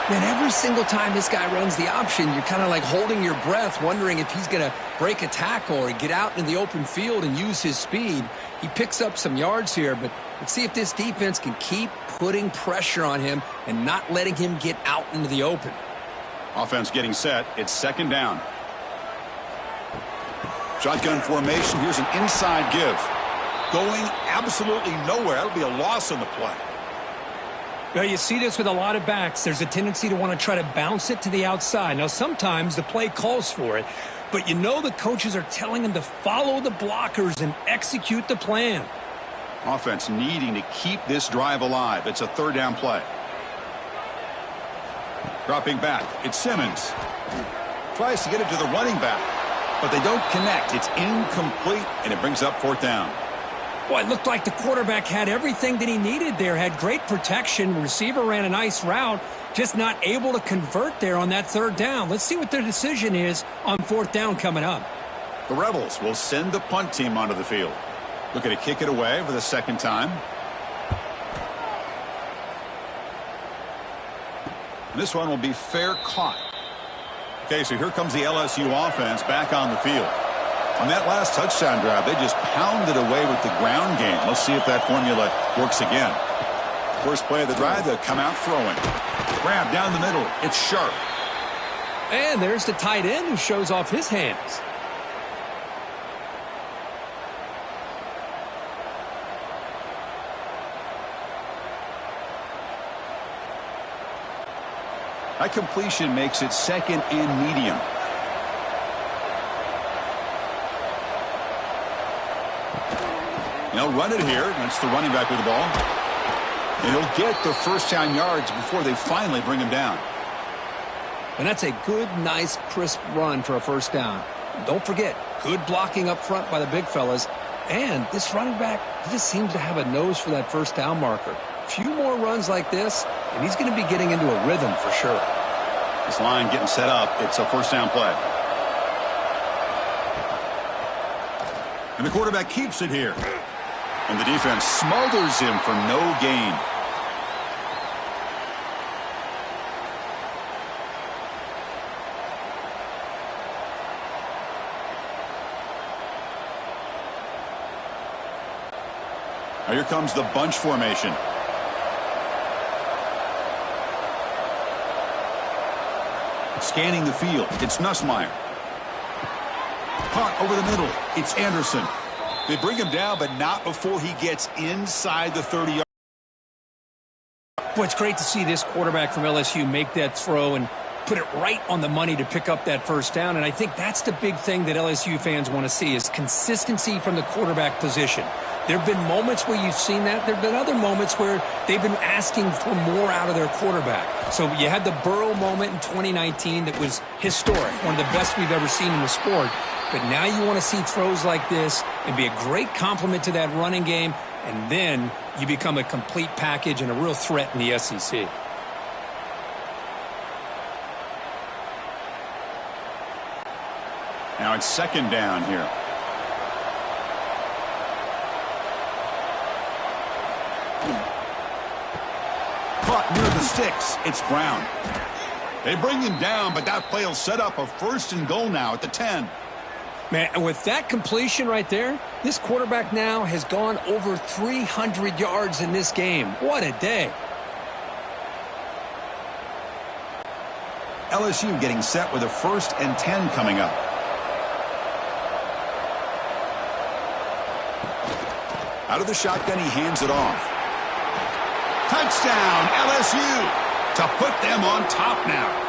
Man, every single time this guy runs the option, you're kind of like holding your breath, wondering if he's going to break a tackle or get out in the open field and use his speed. He picks up some yards here, but let's see if this defense can keep putting pressure on him and not letting him get out into the open. Offense getting set. It's second down. Shotgun formation. Here's an inside give. Going absolutely nowhere. That'll be a loss on the play. Well, you see this with a lot of backs. There's a tendency to want to try to bounce it to the outside. Now, sometimes the play calls for it, but you know the coaches are telling them to follow the blockers and execute the plan. Offense needing to keep this drive alive. It's a third down play. Dropping back. It's Simmons. Tries to get it to the running back, but they don't connect. It's incomplete, and it brings up fourth down. Boy, it looked like the quarterback had everything that he needed there. Had great protection. Receiver ran a nice route. Just not able to convert there on that third down. Let's see what their decision is on fourth down coming up. The Rebels will send the punt team onto the field. Looking to kick it away for the second time. This one will be fair caught. Okay, so here comes the LSU offense back on the field. On that last touchdown drive, they just pounded away with the ground game. Let's see if that formula works again. First play of the drive, they'll come out throwing. Grab down the middle. It's sharp. And there's the tight end who shows off his hands. That completion makes it second and medium. They'll run it here. That's the running back with the ball. And he'll get the first down yards before they finally bring him down. And that's a good, nice, crisp run for a first down. Don't forget, good blocking up front by the big fellas. And this running back, he just seems to have a nose for that first down marker. A few more runs like this, and he's going to be getting into a rhythm for sure. This line getting set up. It's a first down play. And the quarterback keeps it here. And the defense smothers him for no gain. Now here comes the bunch formation. Scanning the field, it's Nussmeier. Caught over the middle, it's Anderson. They bring him down, but not before he gets inside the 30-yard. Boy, it's great to see this quarterback from LSU make that throw and put it right on the money to pick up that first down. And I think that's the big thing that LSU fans want to see is consistency from the quarterback position. There have been moments where you've seen that. There have been other moments where they've been asking for more out of their quarterback. So you had the Burrow moment in 2019 that was historic, one of the best we've ever seen in the sport. But now you want to see throws like this and be a great complement to that running game, and then you become a complete package and a real threat in the SEC. Now it's second down here. Caught near the sticks. It's Brown. They bring him down, but that play will set up a first and goal now at the 10. Man, and with that completion right there, this quarterback now has gone over 300 yards in this game. What a day. LSU getting set with a 1st and 10 coming up. Out of the shotgun, he hands it off. Touchdown, LSU, to put them on top now.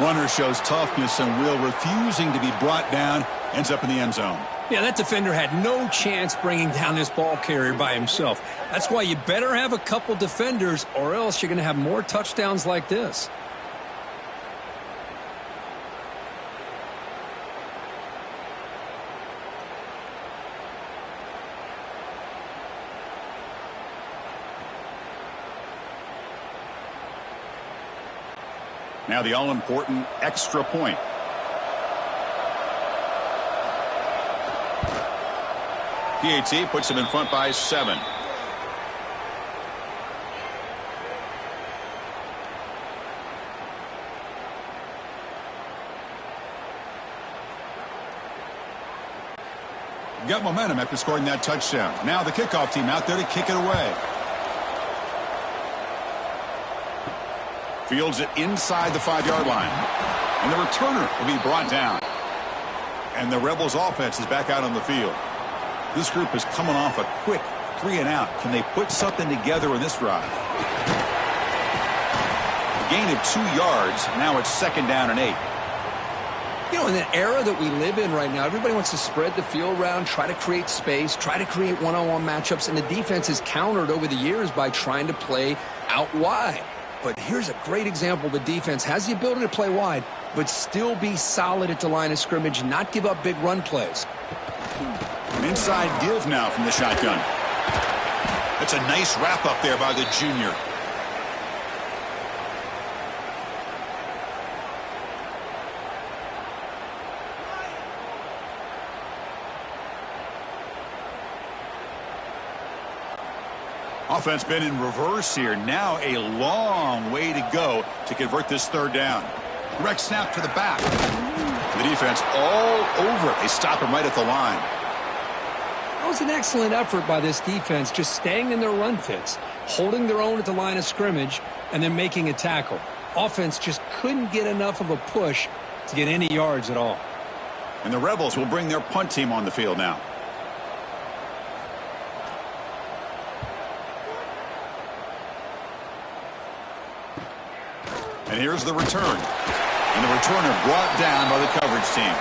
Runner shows toughness and will, refusing to be brought down, ends up in the end zone. Yeah, that defender had no chance bringing down this ball carrier by himself. That's why you better have a couple defenders, or else you're going to have more touchdowns like this. Now the all-important extra point. PAT puts him in front by 7. Got momentum after scoring that touchdown. Now the kickoff team out there to kick it away. Fields it inside the 5-yard line. And the returner will be brought down. And the Rebels offense is back out on the field. This group is coming off a quick 3-and-out. Can they put something together in this drive? A gain of 2 yards. Now it's 2nd down and 8. You know, in the era that we live in right now, everybody wants to spread the field around, try to create space, try to create one-on-one matchups, and the defense has countered over the years by trying to play out wide. But here's a great example. The defense has the ability to play wide, but still be solid at the line of scrimmage, not give up big run plays. An inside give now from the shotgun. That's a nice wrap up there by the junior. Offense been in reverse here. Now a long way to go to convert this 3rd down. Direct snap to the back. The defense all over it. They stop him right at the line. That was an excellent effort by this defense, just staying in their run fits, holding their own at the line of scrimmage, and then making a tackle. Offense just couldn't get enough of a push to get any yards at all. And the Rebels will bring their punt team on the field now. And here's the return. And the returner brought down by the coverage team.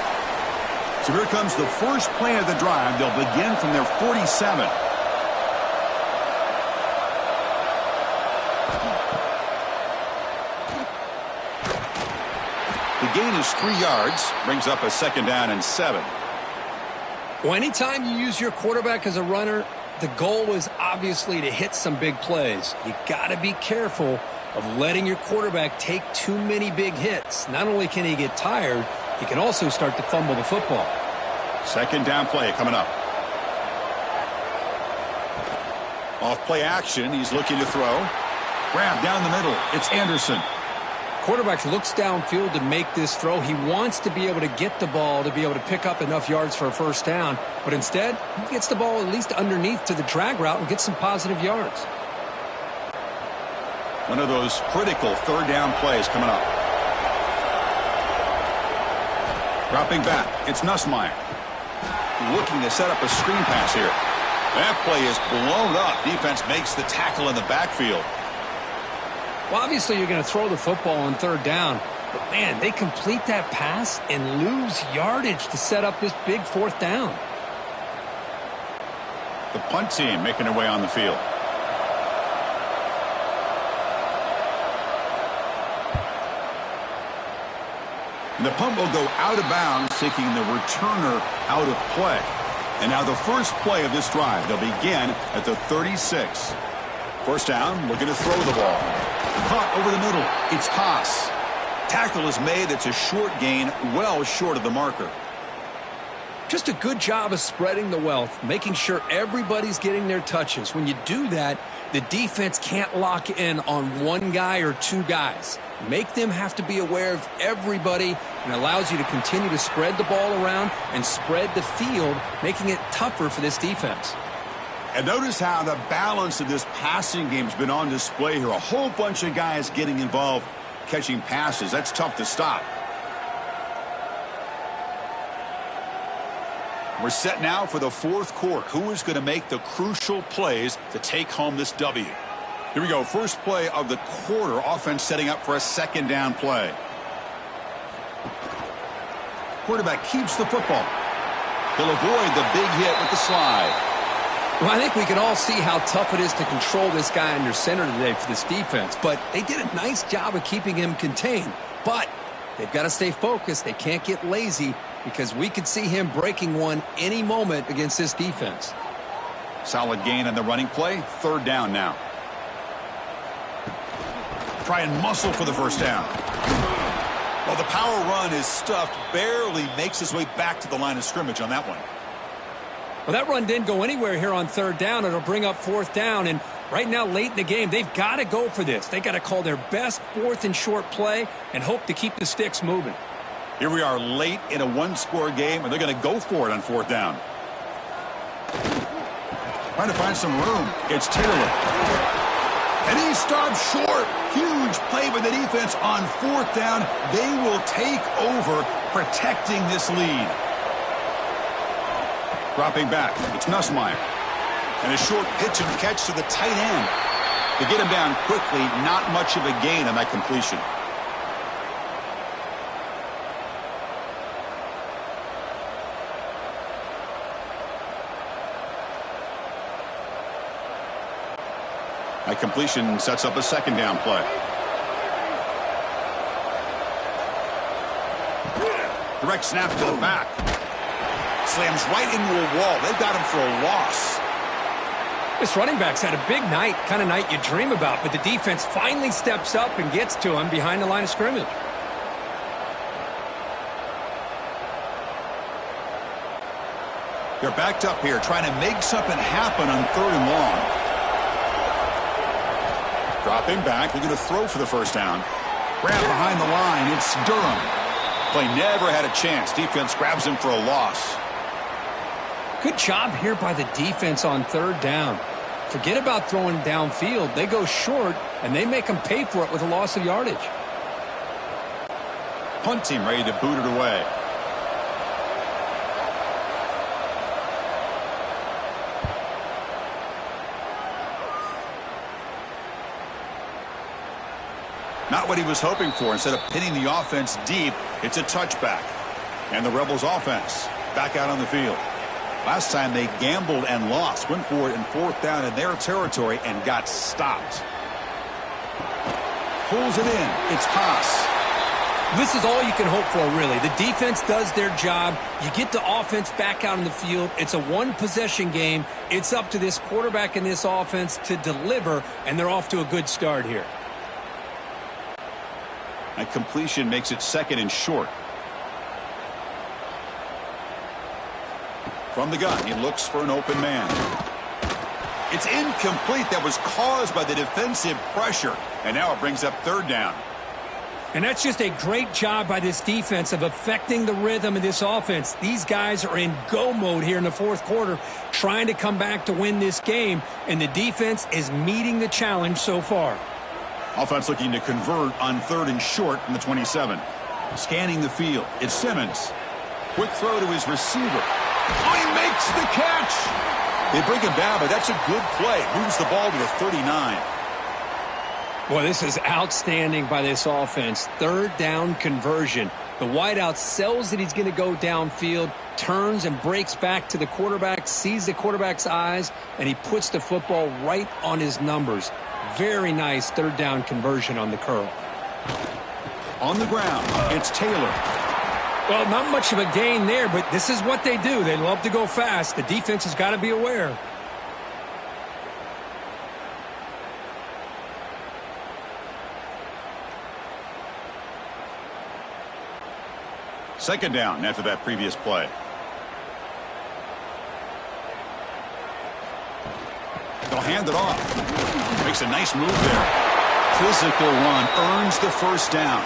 So here comes the first play of the drive. They'll begin from their 47. The gain is 3 yards. Brings up a 2nd down and 7. Well, anytime you use your quarterback as a runner, the goal is obviously to hit some big plays. You got to be careful of letting your quarterback take too many big hits. Not only can he get tired, he can also start to fumble the football. 2nd down play coming up. Off play action. He's looking to throw. Grab down the middle. It's Anderson. Quarterback looks downfield to make this throw. He wants to be able to get the ball to be able to pick up enough yards for a 1st down. But instead, he gets the ball at least underneath to the drag route and gets some positive yards. One of those critical 3rd down plays coming up. Dropping back, it's Nussmeier. Looking to set up a screen pass here. That play is blown up. Defense makes the tackle in the backfield. Well, obviously you're going to throw the football on third down. But, man, they complete that pass and lose yardage to set up this big fourth down. The punt team making their way on the field. And the punt will go out of bounds, taking the returner out of play. And now the first play of this drive. They'll begin at the 36. First down, looking to throw the ball. Caught over the middle. It's Haas. Tackle is made. It's a short gain, well short of the marker. Just a good job of spreading the wealth, making sure everybody's getting their touches. When you do that, the defense can't lock in on one guy or two guys. Make them have to be aware of everybody, and allows you to continue to spread the ball around and spread the field, making it tougher for this defense. And notice how the balance of this passing game has been on display here. A whole bunch of guys getting involved, catching passes. That's tough to stop. We're set now for the fourth quarter. Who is going to make the crucial plays to take home this W? Here we go. First play of the quarter. Offense setting up for a second down play. Quarterback keeps the football. He'll avoid the big hit with the slide. Well, I think we can all see how tough it is to control this guy under center today for this defense. But they did a nice job of keeping him contained. But they've got to stay focused. They can't get lazy, because we could see him breaking one any moment against this defense. Solid gain on the running play. Third down now. Try and muscle for the first down. Well, the power run is stuffed. Barely makes his way back to the line of scrimmage on that one. Well, that run didn't go anywhere here on third down. It'll bring up fourth down. And right now, late in the game, they've got to go for this. They've got to call their best fourth and short play and hope to keep the sticks moving. Here we are late in a one-score game, and they're going to go for it on fourth down. Trying to find some room. It's Taylor. And he stops short. Huge play by the defense on fourth down. They will take over, protecting this lead. Dropping back, it's Nussmeier. And a short pitch and catch to the tight end. To get him down quickly, not much of a gain on that completion. That completion sets up a second down play. Direct snap to the back. Slams right into a wall. They've got him for a loss. This running back's had a big night, kind of night you dream about, but the defense finally steps up and gets to him behind the line of scrimmage. They're backed up here, trying to make something happen on third and long. Dropping back, looking to throw for the first down. Grab behind the line, it's Durham. Play never had a chance. Defense grabs him for a loss. Good job here by the defense on third down. Forget about throwing downfield. They go short, and they make them pay for it with a loss of yardage. Punt team ready to boot it away. Not what he was hoping for. Instead of pinning the offense deep, it's a touchback. And the Rebels offense back out on the field. Last time they gambled and lost. Went for it in fourth down in their territory and got stopped. Pulls it in. It's Haas. This is all you can hope for, really. The defense does their job. You get the offense back out on the field. It's a one-possession game. It's up to this quarterback and this offense to deliver, and they're off to a good start here. That completion makes it second and short. From the gun, he looks for an open man. It's incomplete. That was caused by the defensive pressure. And now it brings up third down. And that's just a great job by this defense of affecting the rhythm of this offense. These guys are in go mode here in the fourth quarter, trying to come back to win this game. And the defense is meeting the challenge so far. Offense looking to convert on third and short from the 27. Scanning the field. It's Simmons. Quick throw to his receiver. Oh, he makes the catch. They bring him down, but that's a good play. Moves the ball to the 39. Boy, this is outstanding by this offense. Third down conversion. The wideout sells that he's going to go downfield, turns and breaks back to the quarterback, sees the quarterback's eyes, and he puts the football right on his numbers. Very nice third down conversion on the curl. On the ground, it's Taylor. Well, not much of a gain there, but this is what they do. They love to go fast. The defense has got to be aware. Second down after that previous play. They'll hand it off. Makes a nice move there. Physical run earns the first down.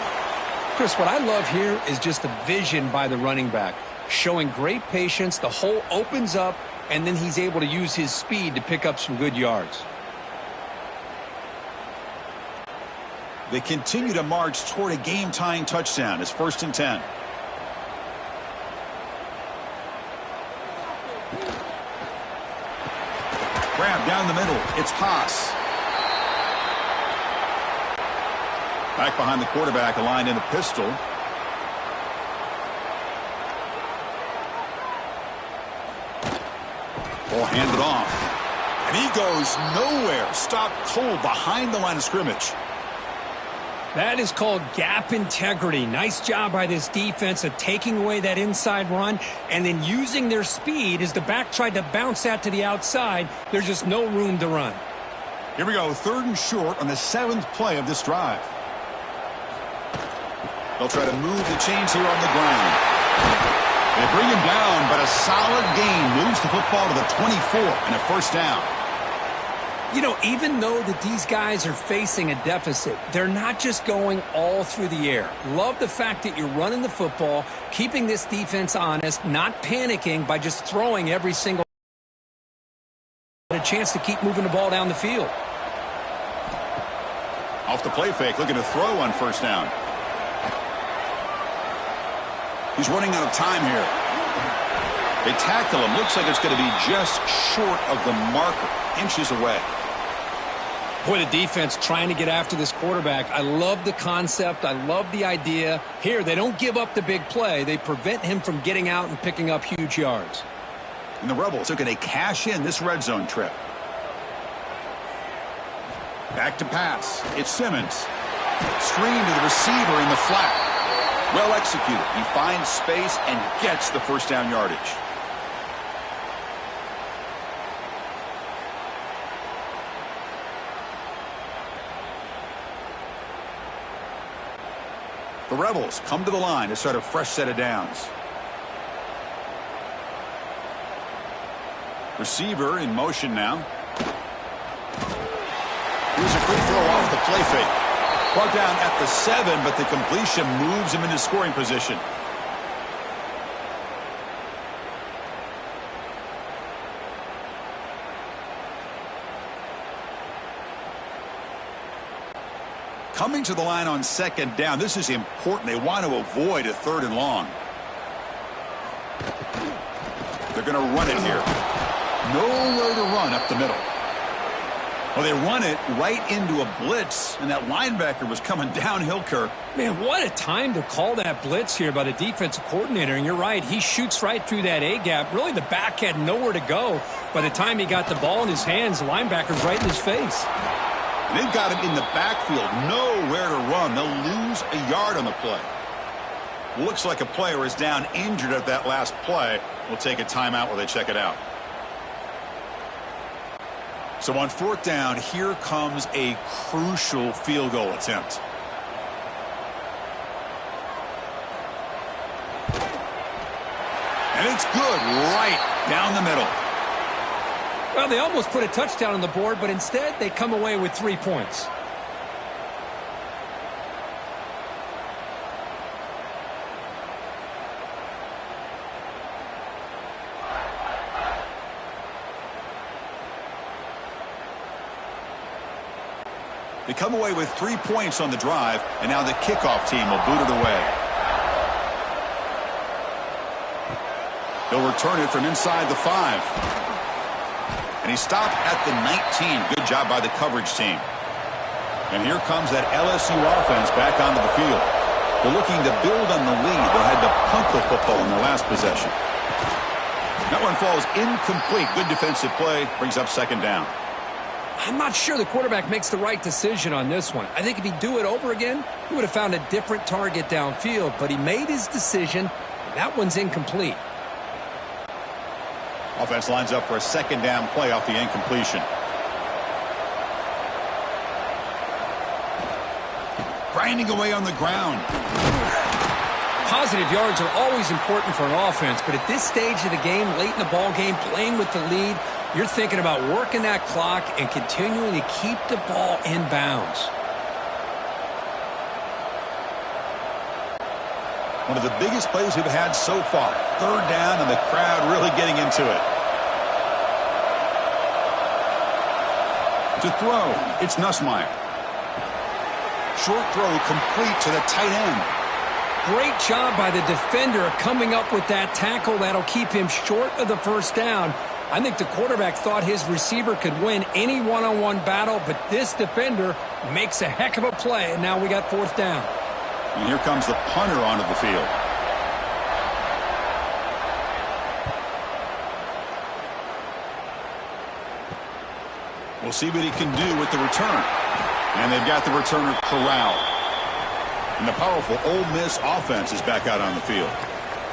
Chris, what I love here is just the vision by the running back. Showing great patience, the hole opens up, and then he's able to use his speed to pick up some good yards. They continue to march toward a game-tying touchdown. It's 1st and 10. Grab down the middle. It's Haas. Back behind the quarterback, aligned in the pistol. Ball handed off. And he goes nowhere. Stopped cold behind the line of scrimmage. That is called gap integrity. Nice job by this defense of taking away that inside run and then using their speed as the back tried to bounce that to the outside. There's just no room to run. Here we go, 3rd and short on the 7th play of this drive. They'll try to move the chains here on the ground. They bring him down, but a solid gain moves the football to the 24 and a first down. You know, even though that these guys are facing a deficit, they're not just going all through the air. Love the fact that you're running the football, keeping this defense honest, not panicking by just throwing every single a chance to keep moving the ball down the field. Off the play fake, looking to throw on first down. He's running out of time here. They tackle him. Looks like it's going to be just short of the marker, inches away. Boy, the defense trying to get after this quarterback. I love the concept. I love the idea. Here, they don't give up the big play. They prevent him from getting out and picking up huge yards. And the Rebels are going to cash in this red zone trip. Back to pass. It's Simmons. Screen to the receiver in the flat. Well executed. He finds space and gets the first down yardage. The Rebels come to the line to start a fresh set of downs. Receiver in motion now. Here's a free throw off the play fake. Brought down at the 7, but the completion moves him into scoring position. Coming to the line on 2nd down. This is important. They want to avoid a 3rd and long. They're going to run it here. Nowhere to run up the middle. Well, they run it right into a blitz, and that linebacker was coming downhill, Kirk. Man, what a time to call that blitz here by the defensive coordinator. And you're right, he shoots right through that A-gap. Really, the back had nowhere to go. By the time he got the ball in his hands, the linebacker's right in his face. And they've got him in the backfield, nowhere to run. They'll lose a yard on the play. Looks like a player is down injured at that last play. We'll take a timeout while they check it out. So on 4th down, here comes a crucial field goal attempt. And it's good right down the middle. Well, they almost put a touchdown on the board, but instead they come away with 3 points. They come away with 3 points on the drive, and now the kickoff team will boot it away. He'll return it from inside the 5. And he stopped at the 19. Good job by the coverage team. And here comes that LSU offense back onto the field. They're looking to build on the lead. They had to punt the football in their last possession. That one falls incomplete. Good defensive play. Brings up second down. I'm not sure the quarterback makes the right decision on this one. I think if he'd do it over again, he would have found a different target downfield. But he made his decision, and that one's incomplete. Offense lines up for a second down play off the incompletion. Grinding away on the ground. Positive yards are always important for an offense, but at this stage of the game, late in the ball game, playing with the lead, you're thinking about working that clock and continuing to keep the ball in bounds. One of the biggest plays we've had so far. Third down and the crowd really getting into it. To throw, it's Nussmeier. Short throw complete to the tight end. Great job by the defender coming up with that tackle that'll keep him short of the first down. I think the quarterback thought his receiver could win any one-on-one battle, but this defender makes a heck of a play, and now we got fourth down. And here comes the punter onto the field. We'll see what he can do with the return. And they've got the returner corralled. And the powerful Ole Miss offense is back out on the field.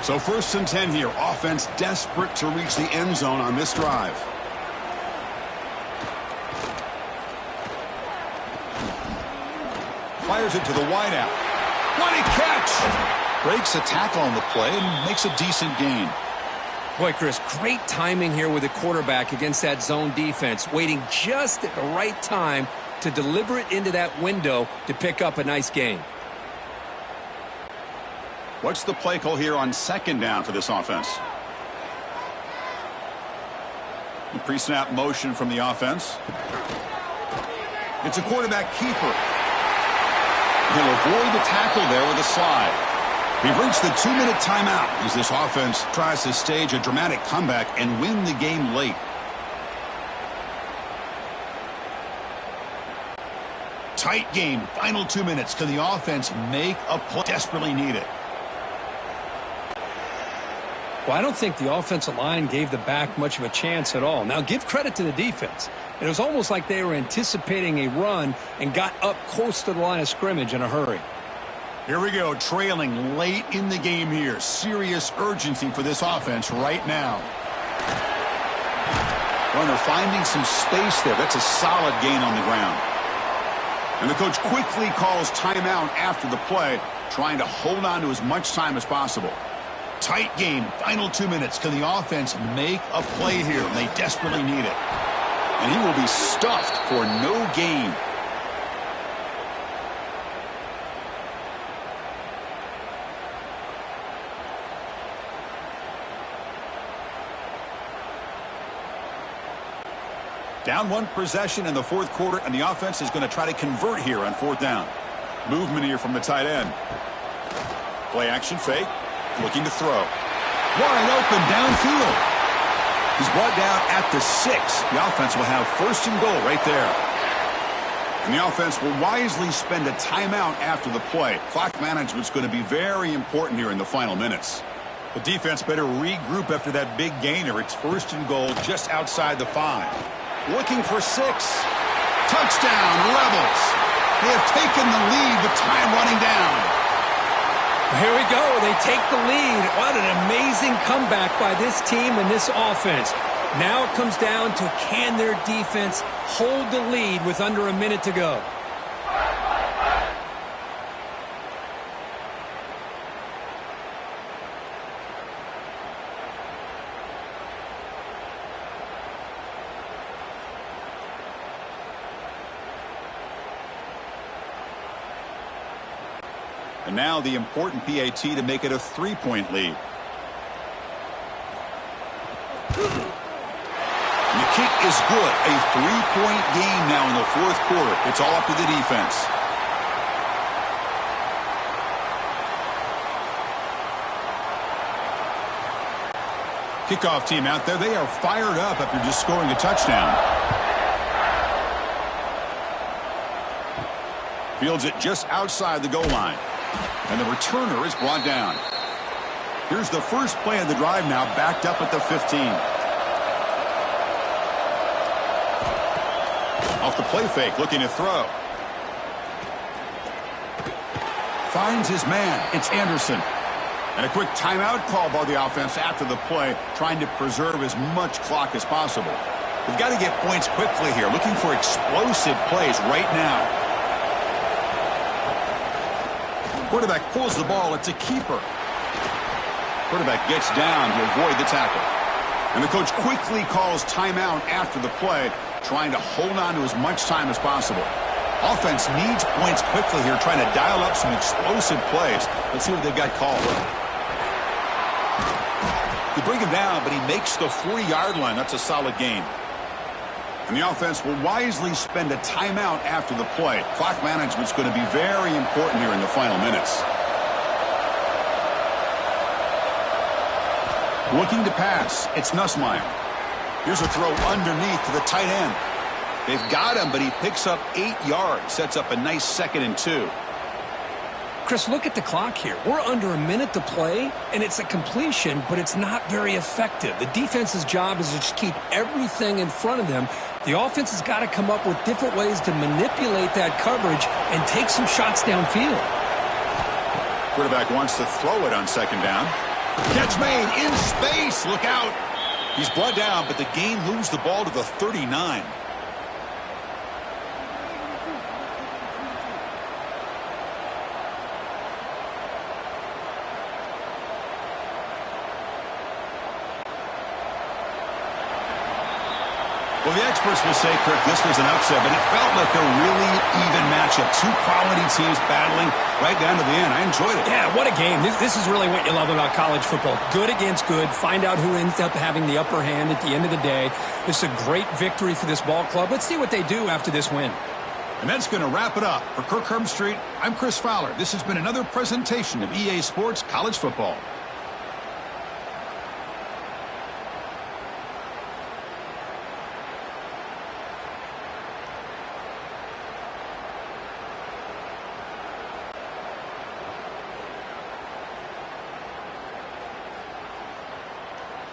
So 1st and 10 here. Offense desperate to reach the end zone on this drive. Fires it to the wideout. What a catch! Breaks a tackle on the play and makes a decent gain. Boy, Chris, great timing here with the quarterback against that zone defense, waiting just at the right time to deliver it into that window to pick up a nice gain. What's the play call here on second down for this offense? The pre-snap motion from the offense. It's a quarterback keeper. He'll avoid the tackle there with a slide. We've reached the 2-minute timeout as this offense tries to stage a dramatic comeback and win the game late. Tight game. Final 2 minutes. Can the offense make a play? Desperately need it. Well, I don't think the offensive line gave the back much of a chance at all. Now, give credit to the defense. It was almost like they were anticipating a run and got up close to the line of scrimmage in a hurry. Here we go, trailing late in the game here. Serious urgency for this offense right now. Well, they're finding some space there. That's a solid gain on the ground. And the coach quickly calls timeout after the play, trying to hold on to as much time as possible. Tight game, final 2 minutes. Can the offense make a play here? They desperately need it. And he will be stuffed for no gain. Down one possession in the fourth quarter, and the offense is going to try to convert here on fourth down. Movement here from the tight end. Play action fake. Looking to throw. Wide open downfield. He's brought down at the 6. The offense will have 1st and goal right there. And the offense will wisely spend a timeout after the play. Clock management is going to be very important here in the final minutes. The defense better regroup after that big gainer. It's 1st and goal just outside the 5. Looking for 6. Touchdown, Rebels. They have taken the lead with time running down. Here we go. They take the lead. What an amazing comeback by this team and this offense. Now it comes down to can their defense hold the lead with under a minute to go. And now the important PAT to make it a 3-point lead. And the kick is good. A 3-point game now in the fourth quarter. It's all up to the defense. Kickoff team out there, they are fired up after just scoring a touchdown. Fields it just outside the goal line. And the returner is brought down. Here's the first play of the drive now, backed up at the 15. Off the play fake, looking to throw. Finds his man. It's Anderson. And a quick timeout call by the offense after the play, trying to preserve as much clock as possible. We've got to get points quickly here, looking for explosive plays right now. Quarterback pulls the ball. It's a keeper. Quarterback gets down to avoid the tackle. And the coach quickly calls timeout after the play, trying to hold on to as much time as possible. Offense needs points quickly here, trying to dial up some explosive plays. Let's see what they've got called. They bring him down, but he makes the 40-yard line. That's a solid gain. And the offense will wisely spend a timeout after the play. Clock management's going to be very important here in the final minutes. Looking to pass. It's Nussmeier. Here's a throw underneath to the tight end. They've got him, but he picks up 8 yards. Sets up a nice 2nd and 2. Chris, look at the clock here. We're under a minute to play, and it's a completion, but it's not very effective. The defense's job is to just keep everything in front of them. The offense has got to come up with different ways to manipulate that coverage and take some shots downfield. Quarterback wants to throw it on 2nd down. Catch made in space. Look out. He's brought down, but the gain moves the ball to the 39. Well, the experts will say, Kirk, this was an upset, but it felt like a really even matchup. Two quality teams battling right down to the end. I enjoyed it. Yeah, what a game. This is really what you love about college football. Good against good. Find out who ends up having the upper hand at the end of the day. This is a great victory for this ball club. Let's see what they do after this win. And that's going to wrap it up. For Kirk Street, I'm Chris Fowler. This has been another presentation of EA Sports College Football.